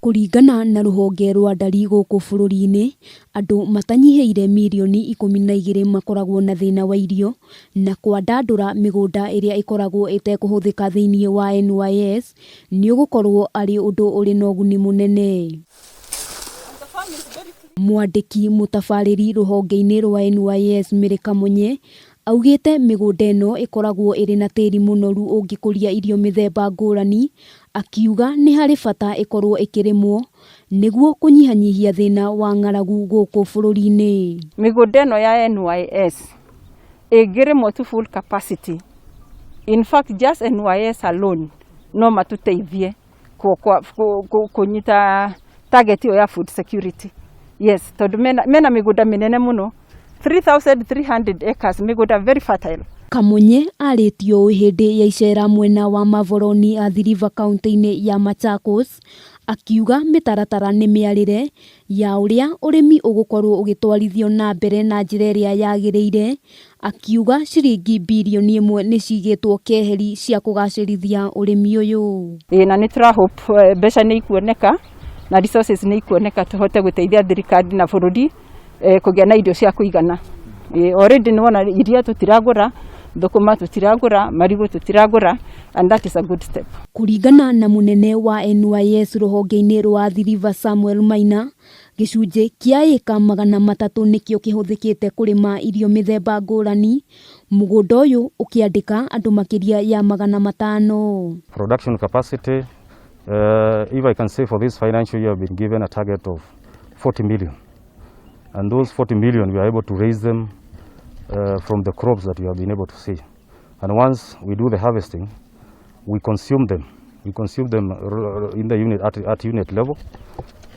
Kũringana na ruhonge rwa ndari gũkũ bũrũri-inĩ, andũ matanyiheire mirioni 12 makoragwo na thĩna wa irio na kwandandũra mĩgũnda ĩrĩa ĩkoragwo ĩtekũhũthĩka thĩinĩ wa NYS nĩ ũgũkorwo arĩ ũndũ ũrĩ na ũguni mũnene. Mwandĩki mũtabarĩri rũhonge-inĩ rwa NYS Mĩrĩka Mũnye augĩte mĩgũnda ĩno ĩkoragwo ĩrĩ na tĩri mũnoru ũngĩkũria irio mĩthemba ngũrani, akiuga nĩ harĩ bata ĩkorwo ĩkĩrĩmwo nĩguo kũnyihanyihia thĩna wa ng'aragu gũkũ bũrũri-inĩ. Mĩgũnda ĩno ya NYS ĩngĩrĩmwo to full capacity. In fact, just NYS alone no matũteithie kũnyita target ya food security. Yes, tondũ mena mĩgũnda mĩnene mũno, 3,300 acres, mĩgũnda very fertile. Kamunye arĩtio hĩndĩ ya icera mwena wa Mavoroni Athi River kaunti-inĩ ya Machakos, akiuga mĩtaratara nĩ mĩarĩre ya ũrĩa ũrĩmi ũgũkorwo ũgĩtwarithio na mbere na njĩra ĩrĩa yagĩrĩire, akiuga ciringi birioni 1 nĩ cigĩtwo keheri cia kũgacĩrithia ũrĩmi ũyũ. Na nĩ tũra hope mbeca nĩ ikuoneka na resources nĩ ikuoneka tũhote gũteithia thirikari na bũrũri kũgĩa na irio cia kũigana. Already nĩ wona iria tũtiragũra, thũkũma tũtiragũra, marigũ tũtiragũra, and that is a good step. Kũringana na mũnene wa NYS rũhonge-inĩ rwa Athi River Samuel Maina, gĩcunjĩ kĩa ĩka 300 nĩkĩo kĩhũthĩkĩte kũrĩma irio mĩthemba ngũrani, mũgũnda ũyũ ũkĩandĩka andũ makĩria ya 500. Production capacity, if I can say for this financial year, we have been given a target of 40 million. And those 40 million, we are able to raise them from the crops that we have been able to see. And once we do the harvesting, we consume them. We consume them in the unit at unit level,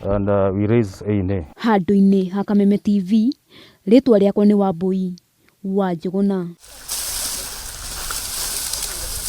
and we raise A&A. Handũ-inĩ ha Kameme TV, rĩtwa rĩakwa nĩ Wambui wa Njũgũna.